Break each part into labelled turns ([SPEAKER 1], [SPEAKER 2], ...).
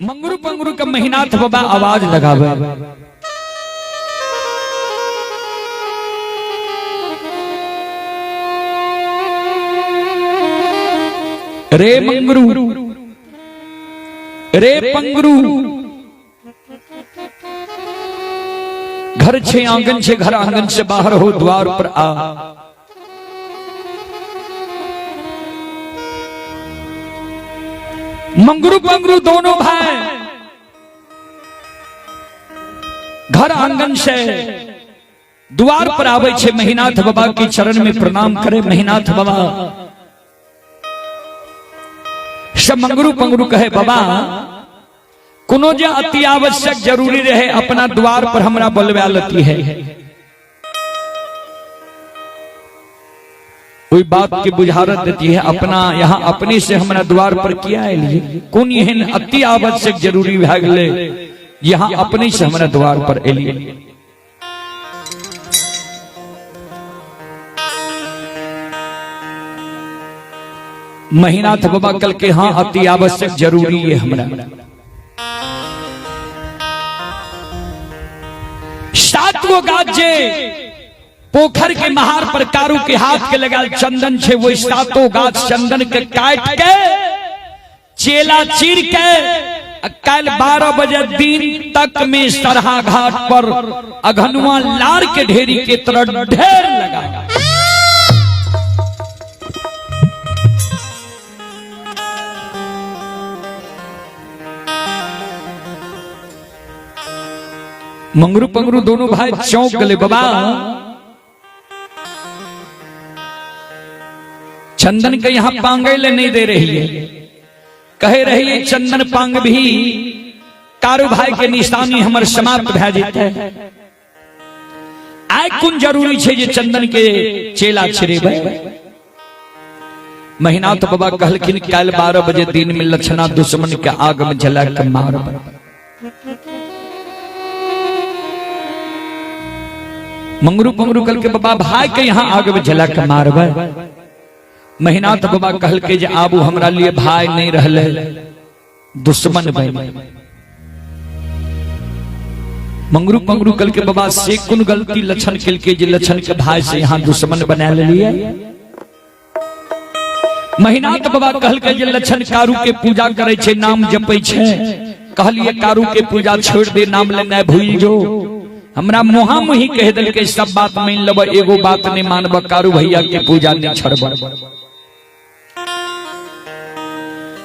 [SPEAKER 1] मंगरू पंगरू का महीना था बाबा आवाज लगावे। रे मंगरू रे पंगरू घर छे आंगन से घर आंगन से बाहर हो द्वार पर आ। मंगरू पंगरू दोनों भाई घर आंगन से द्वार पर आवे छे। महीनाथ बाबा के चरण में प्रणाम करे। महीनाथ बाबा सब मंगरू पंगरू कहे बाबा कोनो जे अति आवश्यक जरूरी रहे अपना द्वार पर हमरा बोलवा लती है। कोई बात की बुझारत देती है अपना यहाँ अपने से हमरा द्वार पर किया है। कौन एहन अति आवश्यक जरूरी भए गेलै यहाँ अपने से हमरा द्वार पर एलिए। महीनाथ बाबा कल के हाँ अति आवश्यक जरूरी है हमरा। सातगो गाजे पोखर के महार पर कारू के हाथ के लगाल चंदन छे। वो सातों गाछ चंदन के काट के चेला चीर के कल 12 बजे दिन तक में सरहा घाट पर अघनुआ लार के ढेरी के तरह ढेर लगा। मंगरू पंगरू दोनों भाई चौंक गए। बाबा चंदन के यहाँ पांगे ले नहीं दे रही है। कहे रही है चंदन पांग भी कारू भाई के निशानी हमर समाप्त भे जेते। आय कुन जरूरी छे जे चंदन के चेला छिरेबे। महीनाथ बाबा कहलखिन कल 12 बजे दिन में लक्षणा दुश्मन के आग में जला के मारब। मंगरू पंगरू कल के बाबा भाई के यहाँ आग में जला के मारब। महीनाथ बाबा कहल के जे आबू हमरा लिए भाई नहीं रहले दुश्मन बन। मंगरू पंगरू कल के बाबा से कुन गलती लक्षण कल के जे लक्षण के भाई से यहाँ दुश्मन बना लिए। महीनाथ बाबा कहल के जे लक्षण कारू के पूजा करे छे नाम जपै छे। कहलिए कारू के पूजा छोड़ दे नाम लेना भूल जो। हमरा मुहा मुही कह दिल के सब बात मान लब एगो बात नहीं मानब कारू भैया के पूजा नहीं छोड़ब।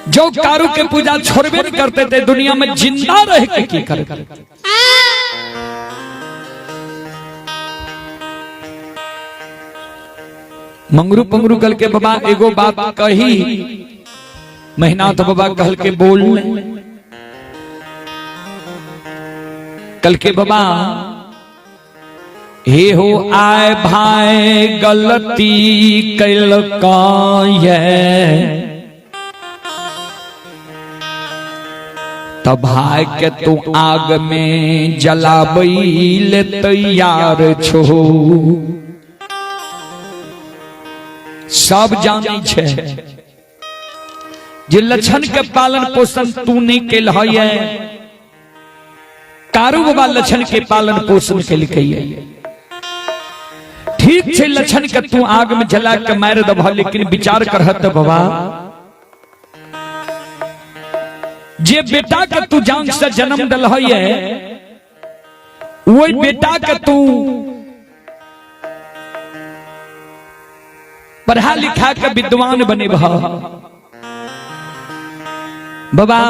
[SPEAKER 1] जो कारू के पूजा छोड़बे नहीं करते थे दुनिया में जिंदा रह के की करते। मंगरू पंगरू कल के बाबा एगो बात कही। महीनाथ बाबा कहल के बोल। कल के बाबा हे हो आए भाई गलती कैल तब भाई के तू आग में जलाबैल तैयार छो। सब जाने छे जे लक्षण के पालन पोषण तू नहीं कैल है। कारू बाबा लक्षण के पालन पोषण के लिए ठीक छे। लक्षण के तू आग में जला के मार दबा लेकिन विचार करहत बाबा जे बेटा के तू जान से जन्म दल है वही बेटा के तू पढ़ा लिखा के विद्वान बने बाबा।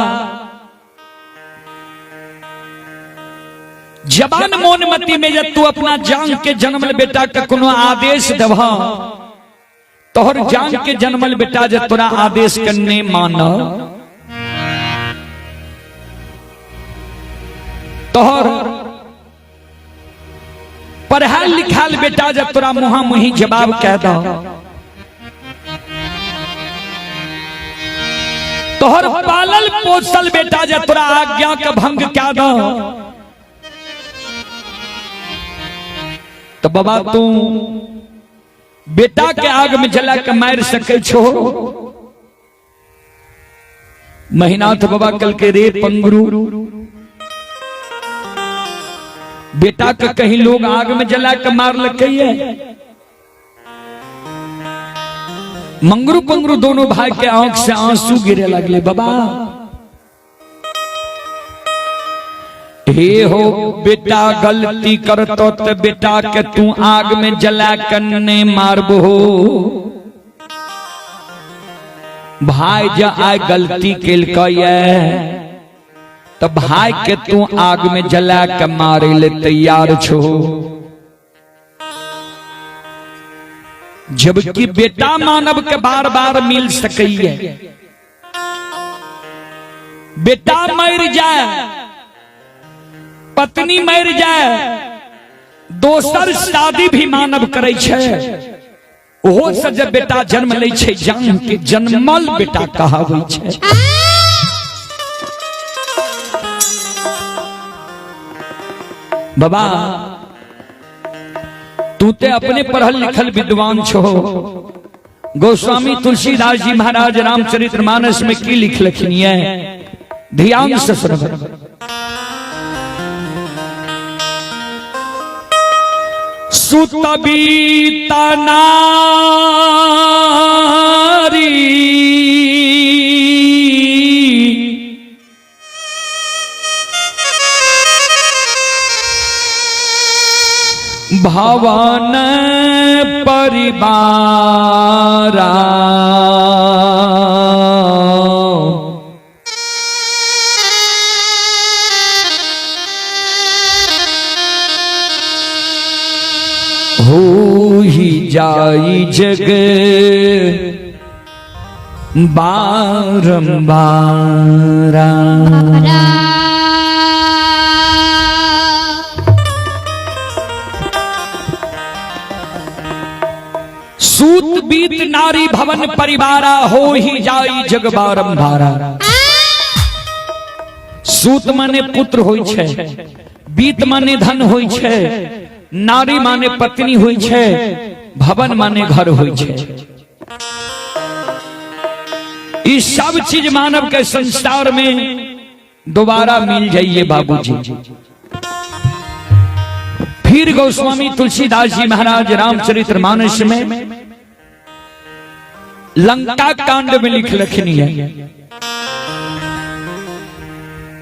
[SPEAKER 1] जबान मोनमती में जब तू अपना जान के जन्मल बेटा के कोनो आदेश देव तोहर जान के जन्मल बेटा जब तोरा आदेश करने मान तोहर पढ़ाई लिखाल बेटा जब तोरा मुहा मुही जवाब कह दो तोहर पालल पोसल बेटा जब तोरा आज्ञा का भंग क्या दो तो बाबा तू बेटा के आग में जला के मार सके छो। महीनाथ बाबा कल के रे पंगरू बेटा के कहीं लोग आग में जला के मार लगे है। मंगरू पंगरू दोनों भाई के आंख से आंसू गिरे लगले। बाबा हे हो बेटा गलती करतो तो बेटा के तू आग में जला कन्ने मारबो। भाई जा आय गलती केल तो भाई के तू आग में जला के मारे ले तैयार छो। जबकि बेटा मानव के बार बार मिल सकैये। बेटा मर जाए, पत्नी मर जाए, दोसर शादी भी मानव करे छे। ओहो से जब बेटा जन्म ले छे जान के जन्मल बेटा कहावे छे। बाबा तू ते अपने पढ़ल लिखल विद्वान छो। गोस्वामी तुलसीदास जी महाराज रामचरितमानस में की लिखलखिन है, ध्यान से सुनो। सुतबीता नारी भवन परिवारा हो ही जाई जग बारंबारा। सूत बीत नारी भवन परिवारा हो ही जाई जग बारंबारा। सूत माने पुत्र होय छे, बीत माने धन होय छे, नारी माने पत्नी होय छे, भवन माने घर होय छे। इस सब चीज मानव के संसार में दोबारा मिल जाइए बाबूजी। फिर गोस्वामी तुलसीदास जी महाराज रामचरितमानस में लंका कांड में लिख लखनी है।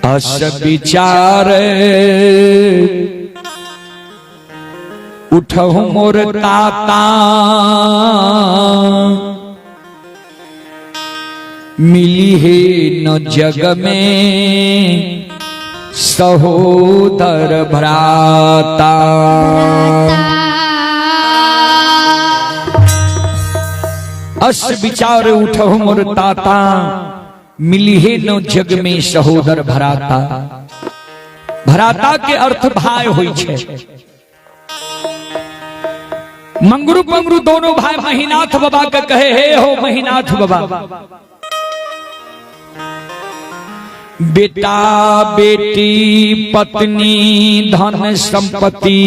[SPEAKER 1] अस विचार उठहु मोर ताता मिली है न जग में सहोदर भ्राता। अस विचार उठहु मोर ताता मिली है न जग में सहोदर भ्राता। भ्राता के अर्थ भाई होय छे। मंगरू पंगरू दोनों भाई महीनाथ बाबा के कहे हे हो महीनाथ बाबा, बेटा बेटी पत्नी धन संपत्ति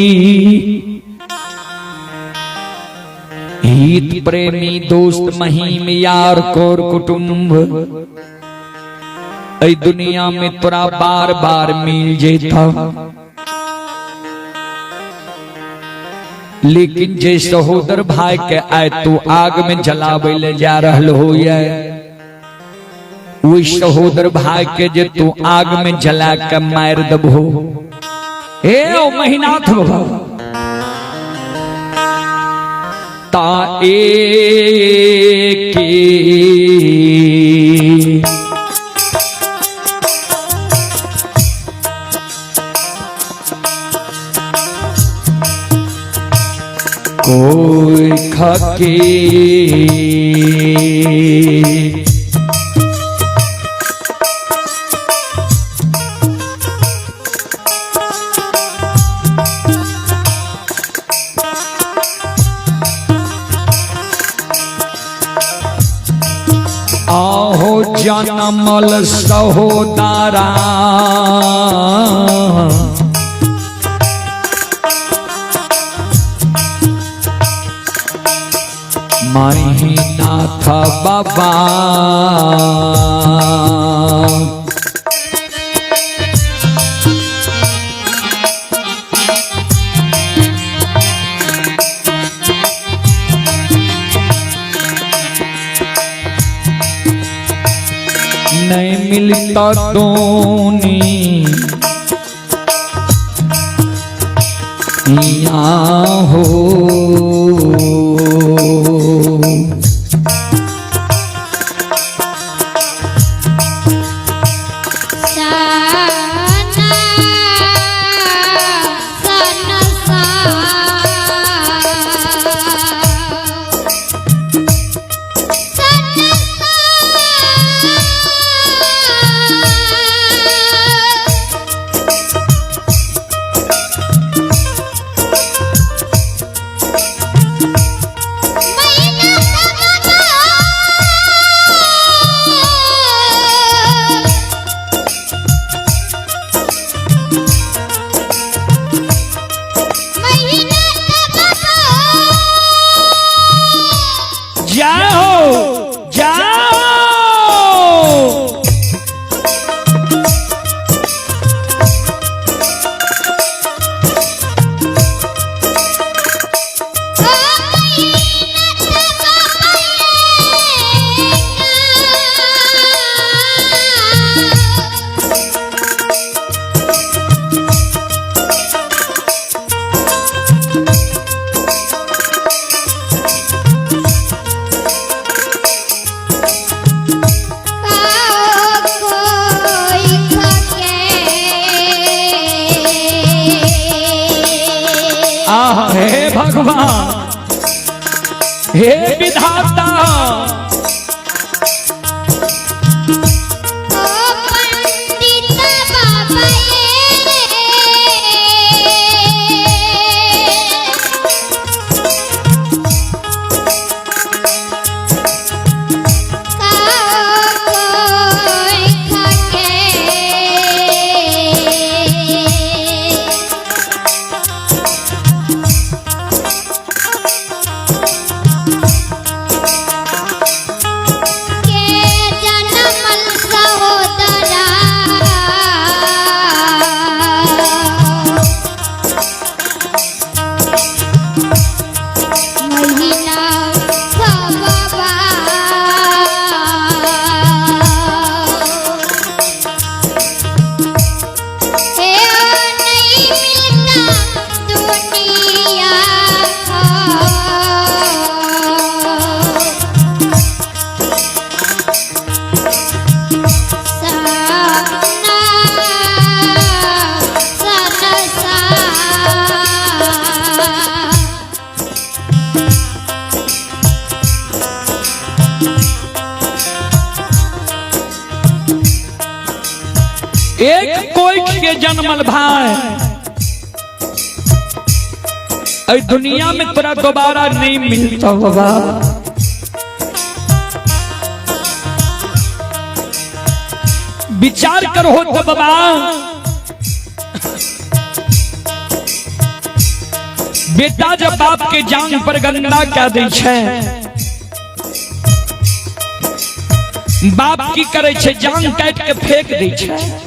[SPEAKER 1] हित प्रेमी दोस्त महीम यार कोर कुटुंब ऐ दुनिया में तोरा बार बार मिल जेता। लेकिन जे सहोदर भाई के आय तू आग में जलावे ले जा रहल हो, वही सहोदर भाई के जे तू आग में जला के मार दबो। हे ओ महीनाथ बाबा ता एक कोई खाके आहो जनमल सहोदरा महीना नाथ बाबा नहीं मिलता दोनी यहाँ हो हे भगवान हे विधाता एक कोई के जन्मल भाई इस दुनिया में तोरा दोबारा नहीं मिलता बाबा। विचार करो तो बाबा, बेटा जब बाप के जान पर गंदा क्या दे छे, बाप की करे छे जान काट के फेंक दे छे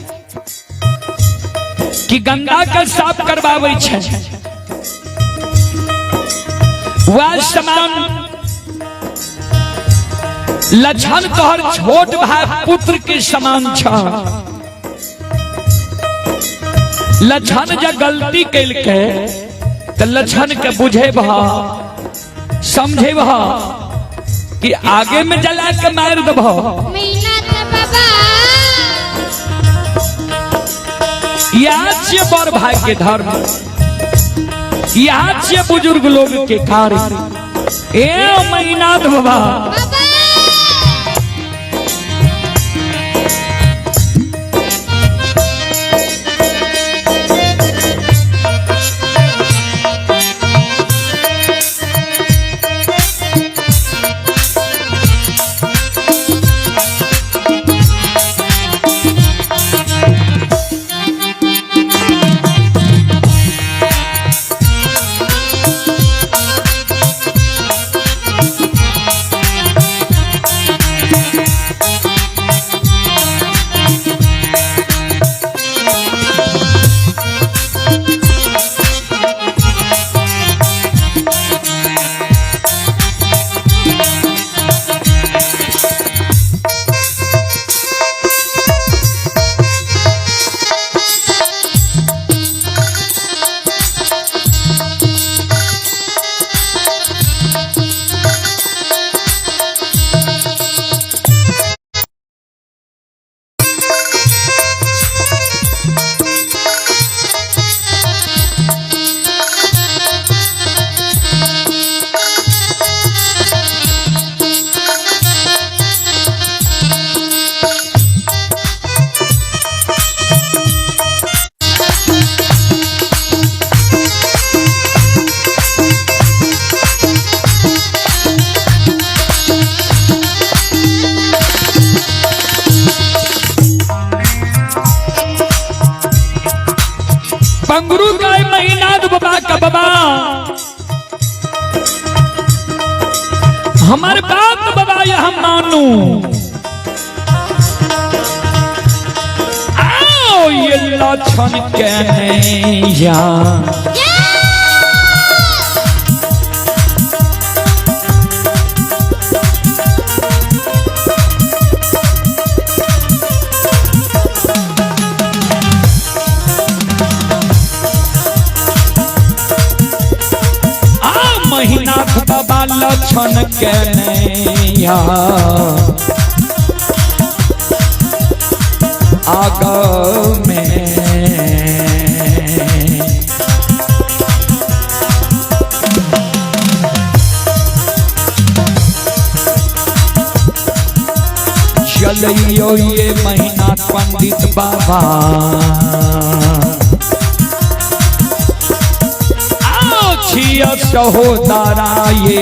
[SPEAKER 1] कि गंगा का साफ करवावे छे। वह समान लछन तोहर छोट भाई पुत्र के समान छा। लछन जब गलती कैल के तो लछन के बुझे भा समझे भा कि आगे में जला के मार दब। याद से बड़ भाई के धर्म, याद से बुजुर्ग लोग के कार्य। ए महीनाथ बाबा पंगरू का महीनाथ बाबा का बाबा हमारे बात बाबा यह मानू आओ ये लक्षण कहने या महीनाथ बाबा लक्षण कहने आग में चलियो ये महीनाथ पंडित बाबा सहोदरा ये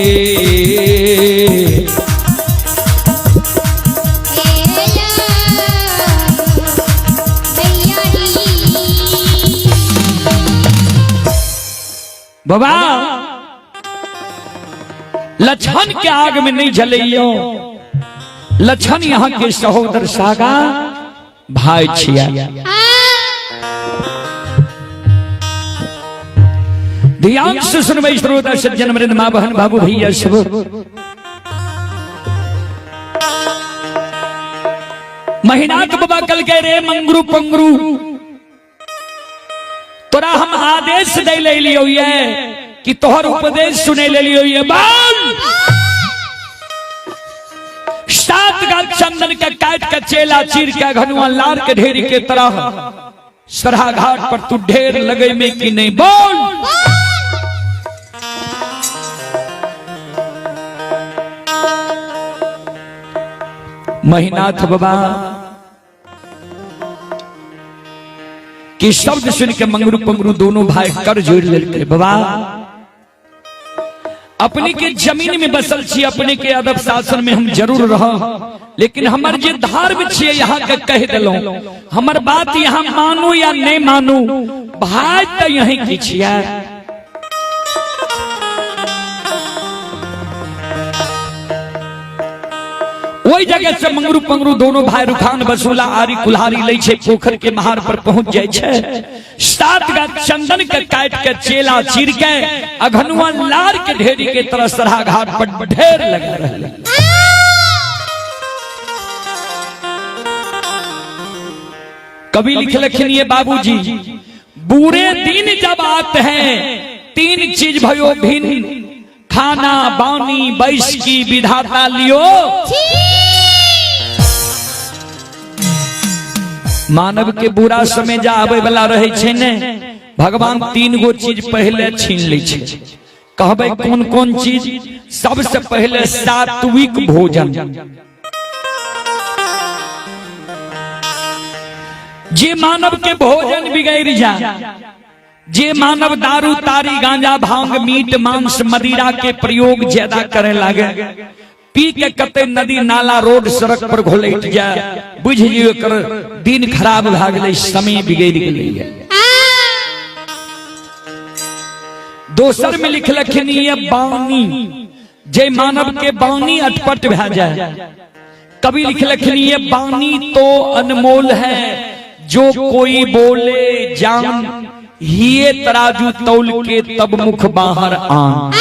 [SPEAKER 1] बाबा लक्षण के आग में नहीं जलियो लक्षण यहाँ के सहोदर सागा भाई छिया ध्यान से सुनवे श्रोता सज्जन मृद मां बहन बाबू भैया सब महीनाथ बाबा कल कह रे मंगरू पंगरू तोरा हम आदेश दे ले लियो ये कि तोहर उपदेश सुने ले लियो ये बाल 7 गाछ चंदन के काट के चेला चीर के घनुआ लार के ढेरी के तरह सरहा घाट पर तू ढेर लगे में कि नहीं बोल महीनाथ बाबा की शब्द सुन के मंगरू पंगरू दोनों भाई कर जोड़ लेते बाबा अपने के जमीन में बसल छी अपने के अदब शासन में हम जरूर रह लेकिन हमार जे धार्म छिए यहाँ के कह दिलो हमार बात यहाँ मानू या नहीं मानू भाई तो यही की छिया वही जगह से मंगरू पंगरू दोनों भाई रुखान बसूला आरी कुल्हारी ले छे पोखर के महार पर पहुंच जाए छे 7 गाछ चंदन के काट के चेला चीर के अघनुआ लार के ढेरी के तरह सरहा घाट पर ढेर लगे रहे कवि लिखलखिन ये बाबूजी बुरे दिन जब आते हैं 3 चीज भयो भिन्न खाना बानी बैस की विधाता लियो मानव के बुरा समय जा आवे वाला रहे छे ने भगवान 3 गो चीज पहले छीन ले छे कहबे कौन कौन चीज सबसे पहले सात्विक भोजन जे मानव के भोजन बिगड़ जा जे मानव दारू तारी गांजा भांग मीट मांस मदिरा के प्रयोग ज्यादा करे लागे पी के कते नदी नाला रोड सड़क पर घोलैट जाए बुझ जियो कर दिन खराब भ गेलै समय बिगड़ गेलै दोसर में लिखलखिन ये बानी जे मानव के बानी अटपट भ जाए कवि लिखलखिन ये बानी तो अनमोल है जो कोई बोले जान हिये तराजू तौल के तब मुख बाहर आन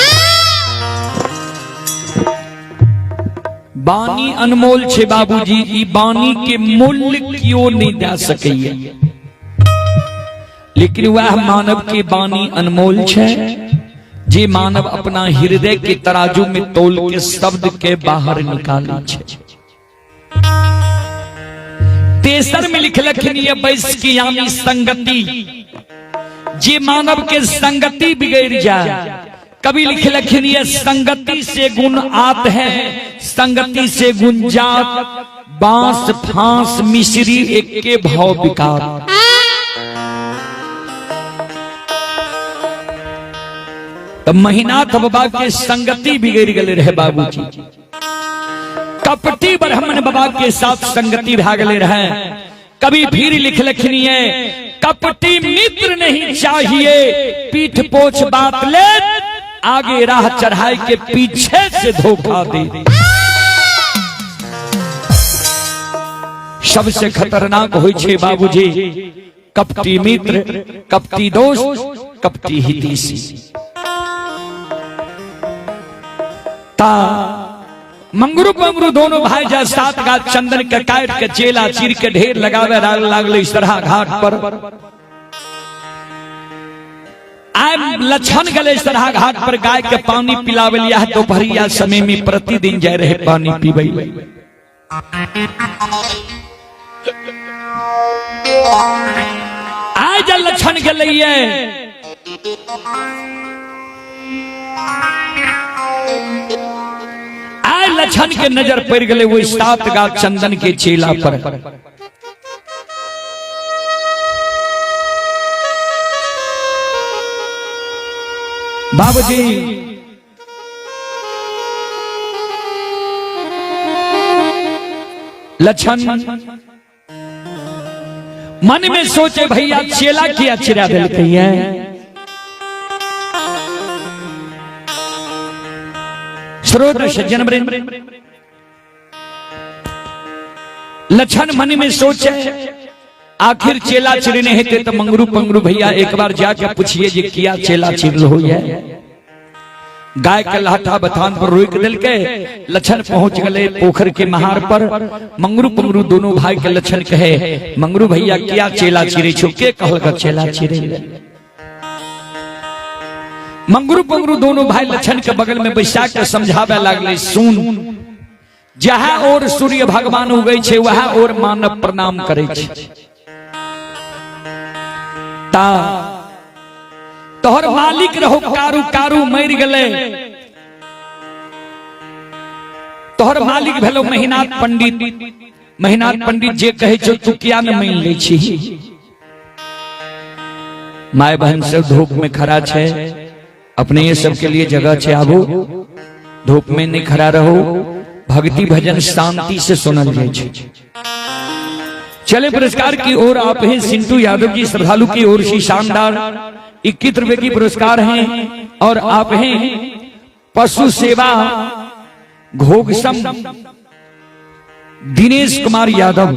[SPEAKER 1] बानी अनमोल छे बाबूजी ई बानी के मूल्य क्यों नहीं दे सकैया लेकिन वह मानव के बानी अनमोल छे जे मानव अपना हृदय के तराजू में तौल के शब्द के बाहर निकाले छे तेसर में लिखलखिन ये बैस की यानी संगति जे मानव के संगति बिगड़ जाए कभी लिखलखिन ये संगति से गुण आत है संगति से गुण जात बांस फांस मिश्री एक के भाव विकार तो महीनाथ बाबा के संगति बिगड़ गए रहे बाबूजी कपटी ब्राह्मण बाबा के साथ संगति भाग ले रहे कभी फिर लिखलखिन कपटी मित्र नहीं चाहिए, पीठ पोछ बात ले, आगे राह चढ़ाए के पीछे से धोखा दे। सबसे खतरनाक होय छे बाबूजी कपटी मित्र, कपटी दोस्त, कपटी हितैषी। ता मंगरू पंगरू दोनों भाई जा 7 गाछ चंदन के काट के चेला चीर के ढेर लगावे लागले इस तरह घाट पर। आय लछन गले इस तरह घाट पर गाय के पानी पिलावे लिया है। दोपहरिया समय में प्रतिदिन जाए रहे पानी पीवे। आय जा लछन गले आय लछन के नजर पड़ गए वो 7 गाछ चंदन के चेला पर। बाबूजी लछन मन में सोचे भैया चेला किया चिरा दिल है। श्रोत्र सज्जन वृंद, लछन मन में सोचे आखिर चेला चिरने हेते तो मंगरू पंगरू भैया एक बार जाके पूछिए जे किया चेला चिरल हो है। गाय के लाठा बथान पर रोक दिल के लछन पहुंच गए पोखर के महार पर। मंगरू पंगरू दोनों भाई के लछन कहे मंगरू भैया किया चेला चिरे छो के कहल का चेला चिरे। मंगरू पंगरू दोनों भाई लछन के बगल में बैसा के समझावे लागले सुन, जहाँ और सूर्य भगवान उगै छे वहाँ और मानव प्रणाम करे छे। ता तोहर मालिक रहो कारू कारू मर गले, तोहर मालिक भेलो मेहनाथ पंडित। मेहनाथ पंडित जे कहे छो तू किया न मान ले छी। माय बहन सब धूप में खड़ा छे, अपने ये सब के लिए जगह छे, आबो धूप में नहीं खड़ा रहो, भक्ति भजन शांति से सुनल जाए छे। चले पुरस्कार की ओर आप हैं सिंटू यादव जी श्रद्धालु की ओर से शानदार 21 रुपए की पुरस्कार हैं। और आप हैं पशु सेवा घोघसम दिनेश कुमार यादव,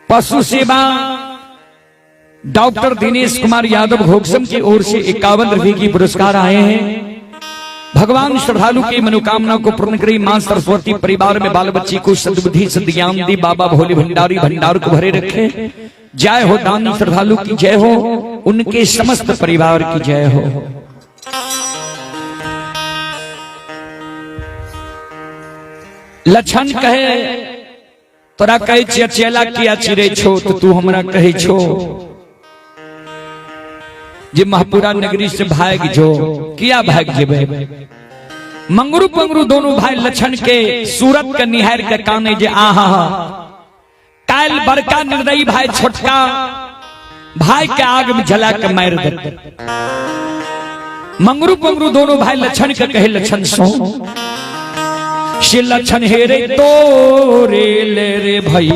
[SPEAKER 1] पशु सेवा डॉक्टर दिनेश कुमार यादव घोघसम की ओर से 51 रुपए की पुरस्कार आए हैं। भगवान श्रद्धालु की मनोकामना को पूर्ण करी मां सरस्वती परिवार में बाल बच्ची को सद्बुद्धि सद्ज्ञान दी, बाबा भोले भंडारी भंडार को भरे रखे। जय हो दानी श्रद्धालु की जय हो, उनके समस्त परिवार की जय हो। लछन कहे तोरा कहे चेला किया चिरे छो तो तू हमरा कहे छो जे महपुरा नगरी से भाग जो किया भाग जेबे। मंगरू पंगरू दोनों भाई लछन के सूरत के निहार के काने जे आहा काल बड़का निर्दयी भाई छोटका भाई के आग में जला के मार दे। मंगरू पंगरू दोनों भाई लछन के कहे लछन सो से लछन हेरे तो रे ले रे भाई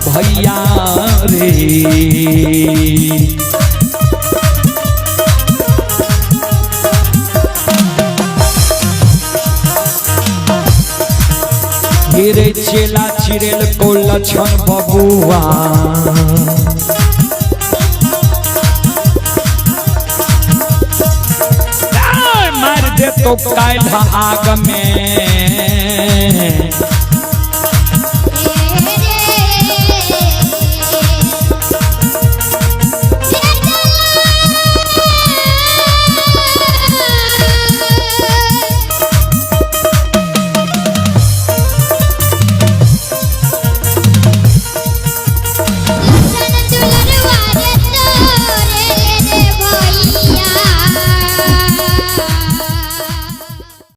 [SPEAKER 1] भैया रे गिरे चेला चिरेल को लछन बबुआ मार दे तो कायधा आग में